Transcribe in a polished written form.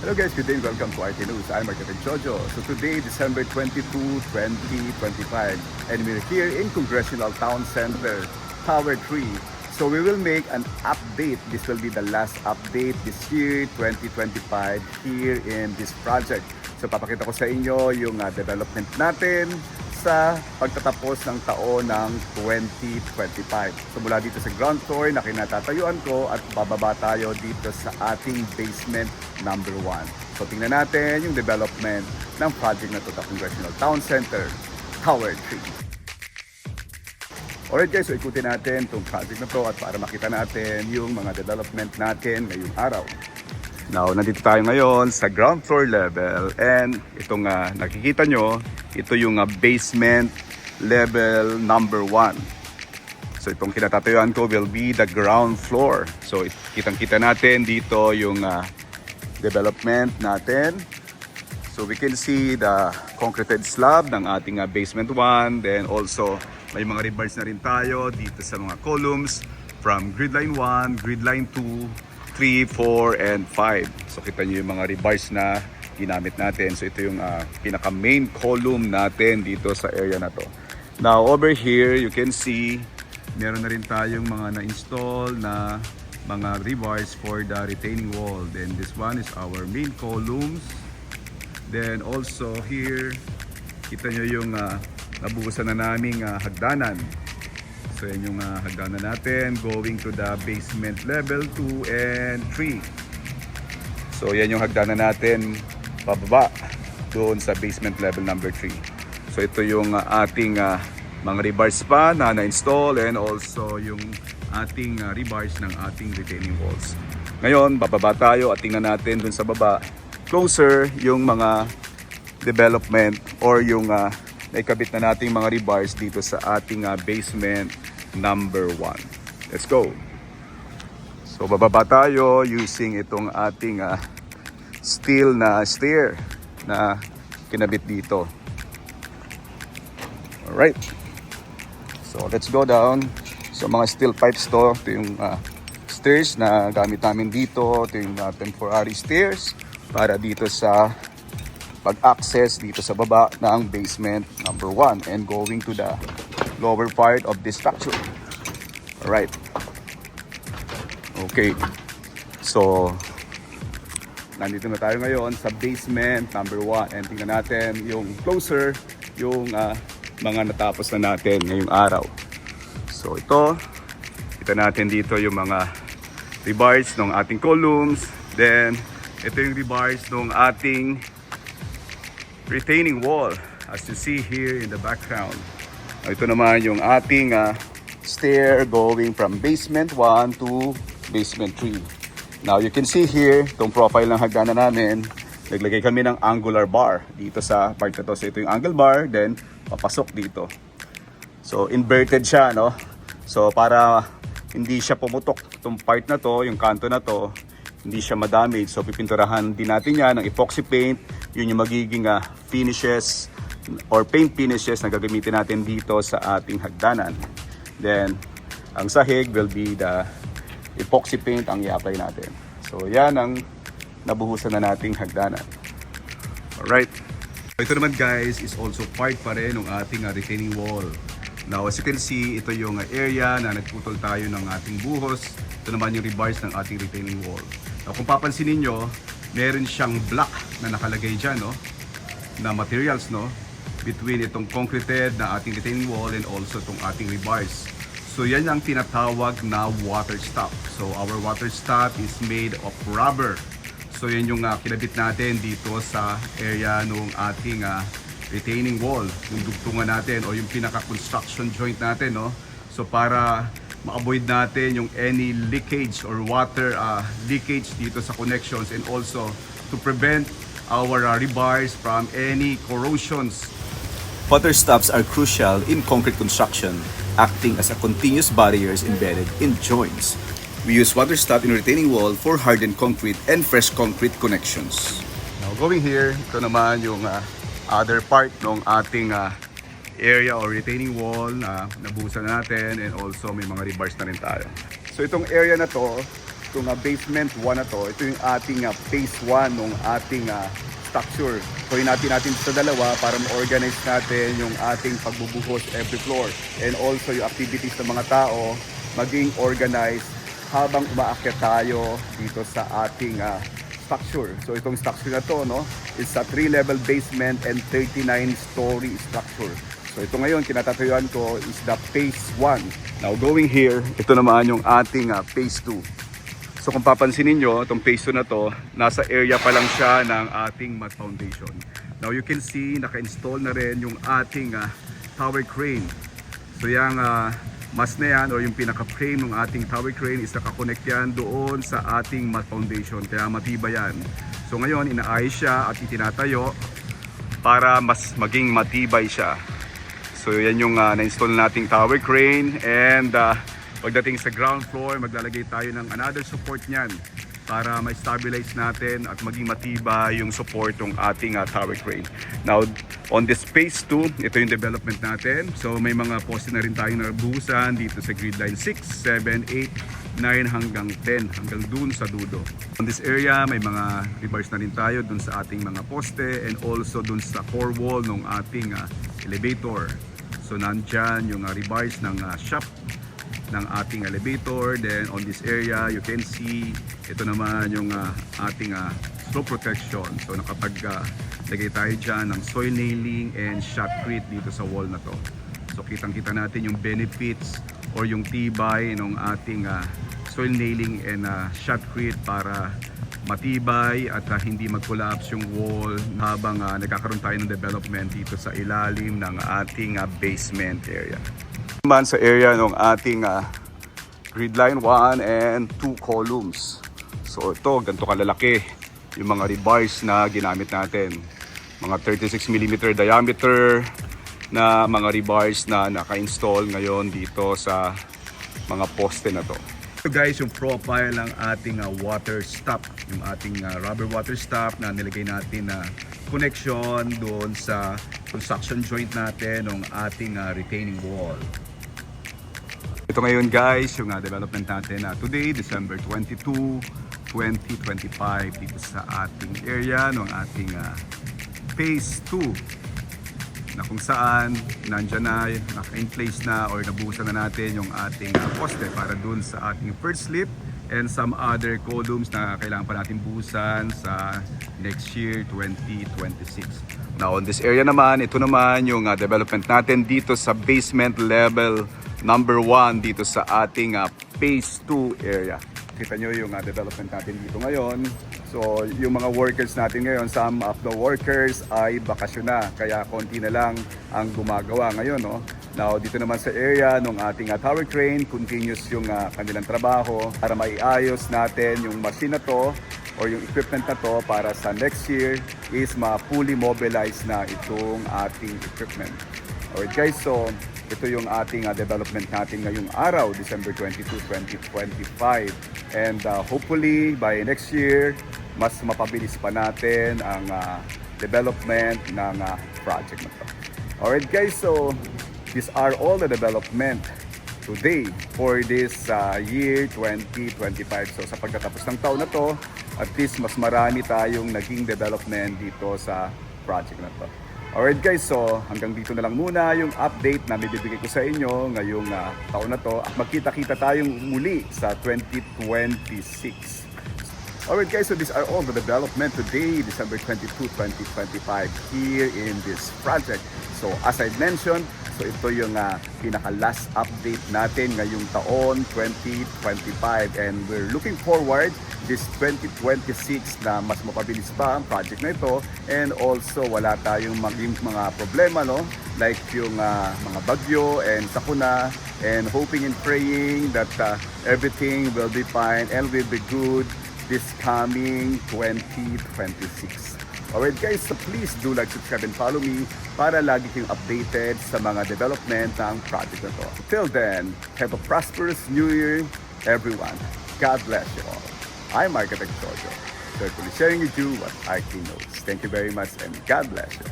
Hello guys, good day and welcome to RT News. I'm Architect Jojo. So today, December 22, 2025, and we're here in Congressional Town Center, Tower 3. So we will make an update. This will be the last update this year, 2025, here in this project. So papakita ko sa inyo yung development natin sa pagtatapos ng taon ng 2025. So mula dito sa ground floor na kinatatayuan ko at bababa tayo dito sa ating basement number 1. So tingnan natin yung development ng project na to, the Congressional Town Center, Tower 3. Alright guys, so ikutin natin itong project na to at para makita natin yung mga development natin ngayong araw. Now, nandito tayo ngayon sa ground floor level and itong nakikita nyo, ito yung basement level number 1. So itong kinatatayuan ko will be the ground floor. So kitang-kita natin dito yung development natin. So we can see the concreted slab ng ating basement 1. Then also may mga rebars na rin tayo dito sa mga columns from grid line 1, grid line 2, 3, 4, and 5. So kita nyo yung mga rebars na ginamit natin. So ito yung pinaka main column natin dito sa area na to. Now over here you can see meron na rin tayong mga na-install na mga rebars for the retaining wall. Then this one is our main columns. Then also here kita nyo yung nabuhusan na naming hagdanan. So yan yung hagdanan natin going to the basement level 2 and 3. So yan yung hagdanan natin pababa doon sa basement level number 3. So ito yung ating mga rebars pa na na-install and also yung ating rebars ng ating retaining walls. Ngayon bababa tayo at tingnan natin doon sa baba closer yung mga development or yung naikabit na nating mga rebars dito sa ating basement number 1. Let's go! So bababa tayo using itong ating steel na stair na kinabit dito. Alright. So let's go down. So mga steel pipes to. Ito yung stairs na gamit namin dito. Ito yung temporary stairs para dito sa pag-access dito sa baba ng basement number 1 and going to the lower part of this structure. Alright. Okay. So nandito na tayo ngayon sa basement number 1 and tingnan natin yung closer yung mga natapos na natin ngayong araw. So ito, kita natin dito yung mga rebars ng ating columns. Then ito yung rebars ng ating retaining wall as you see here in the background. Ito naman yung ating stair going from basement 1 to basement 3. Now you can see here, itong profile ng hagdanan namin, naglagay kami ng angular bar dito sa part na to. So ito yung angle bar, then papasok dito. So inverted siya, no? So para hindi siya pumutok itong part na to, yung kanto na to, hindi siya madamage. So pipinturahan din natin yan ng epoxy paint. Yun yung magiging finishes or paint finishes na gagamitin natin dito sa ating hagdanan. Then ang sahig will be the epoxy paint ang i-apply natin. So yan ang nabuhusan na nating hagdanan. Alright. Ito naman guys is also part pa rin ng ating retaining wall. Now as you can see, ito yung area na nagputol tayo ng ating buhos. Ito naman yung rebars ng ating retaining wall. Now kung papansin niyo, meron siyang block na nakalagay dyan, no? Na materials, no? Between itong concreted na ating retaining wall and also itong ating rebars. So yan ang tinatawag na water stop. So our water stop is made of rubber. So yan yung kinabit natin dito sa area ng ating retaining wall, yung dugtungan natin o yung pinaka-construction joint natin, no? So para ma-avoid natin yung any leakage or water leakage dito sa connections and also to prevent our rebars from any corrosions. Water stops are crucial in concrete construction, acting as a continuous barriers embedded in joints. We use water stop in retaining wall for hardened concrete and fresh concrete connections. Now going here, ito naman yung other part ng ating area or retaining wall na nabuhusan natin and also may mga rebars na rin tayo. So itong area na to itong basement 1 na to, ito yung ating phase 1 ng ating structure. So natin sa dalawa para ma-organize natin yung ating pagbubuhos every floor. And also yung activities ng mga tao maging organized habang umaakyat tayo dito sa ating structure. So itong structure na to, no, is a 3-level basement and 39-story structure. So ito ngayon, kinatatayuan ko is the phase 1. Now going here, ito naman yung ating phase 2. So kung papansin niyo, itong phase 2 na to, nasa area pa lang siya ng ating mat foundation. Now you can see, naka-install na rin yung ating tower crane. So yung mas na yan, o yung pinaka-frame ng ating tower crane is nakakonect yan doon sa ating mat foundation. Kaya matibay yan. So ngayon, inaayos siya at itinatayo para mas maging matibay siya. So yan yung na-install nating tower crane, and pagdating sa ground floor, maglalagay tayo ng another support niyan para ma-stabilize natin at maging matibay yung support ng ating tower crane. Now, on this phase 2, ito yung development natin. So may mga poste na rin tayong nabuhusan dito sa grid line 6, 7, 8, 9 hanggang 10, hanggang dun sa dulo. On this area, may mga rebars na rin tayo dun sa ating mga poste and also dun sa core wall ng ating elevator. So nandyan yung rebars ng shop ng ating elevator. Then on this area, you can see ito naman yung ating slope protection. So nakapag-lagay tayo dyan ng soil nailing and shotcrete dito sa wall na to. So kitang-kita natin yung benefits or yung tibay ng ating soil nailing and shotcrete para matibay at hindi mag-collapse yung wall habang nagkakaroon tayo ng development dito sa ilalim ng ating basement area. Naman sa area ng ating grid line 1 and 2 columns. So ito, ganito kalalaki yung mga rebars na ginamit natin. Mga 36mm diameter na mga rebars na naka-install ngayon dito sa mga poste na to. So guys, yung profile ng ating water stop, yung ating rubber water stop na nilagay natin na connection doon sa construction joint natin ng ating retaining wall. Ito ngayon guys, yung development natin today, December 22, 2025 dito sa ating area ng ating phase 2. Na kung saan nandyan na, naka-in-place na or nabuhusan na natin yung ating poste para dun sa ating first slip and some other columns na kailangan pa natin buhusan sa next year 2026. Now on this area naman, ito naman yung development natin dito sa basement level number 1 dito sa ating phase 2 area. Kita nyo yung development natin dito ngayon. So yung mga workers natin ngayon, some of the workers ay bakasyon na, kaya konti na lang ang gumagawa ngayon, no? Now dito naman sa area ng ating tower crane, continuous yung kanilang trabaho para maiayos natin yung machine na to or yung equipment na to para sa next year is ma-fully mobilize na itong ating equipment. Alright guys, so ito yung ating development natin ngayong araw, December 22, 2025. And hopefully by next year, mas mapabilis pa natin ang development ng project na to. Alright guys, so these are all the development today for this year 2025. So sa pagkatapos ng taon na to, at least mas marami tayong naging development dito sa project na to. Alright guys, so hanggang dito na lang muna yung update na bibigay ko sa inyo ngayong taon na to. At magkita-kita tayong muli sa 2026. Alright guys, so these are all the development today, December 22, 2025 here in this project. So as I mentioned, so ito yung pinaka-last update natin ngayong taon 2025, and we're looking forward this 2026 na mas mapabilis pa ang project na ito, and also wala tayong maging mga problema, no, like yung mga bagyo and sakuna, and hoping and praying that everything will be fine and will be good this coming 2026. Alright guys, so please do like, subscribe and follow me para lagi kayong updated sa mga development ng project na to. Till then, have a prosperous New Year everyone. God bless you all. I'm Architect Jojo, certainly sharing with you what IT knows. Thank you very much and God bless you.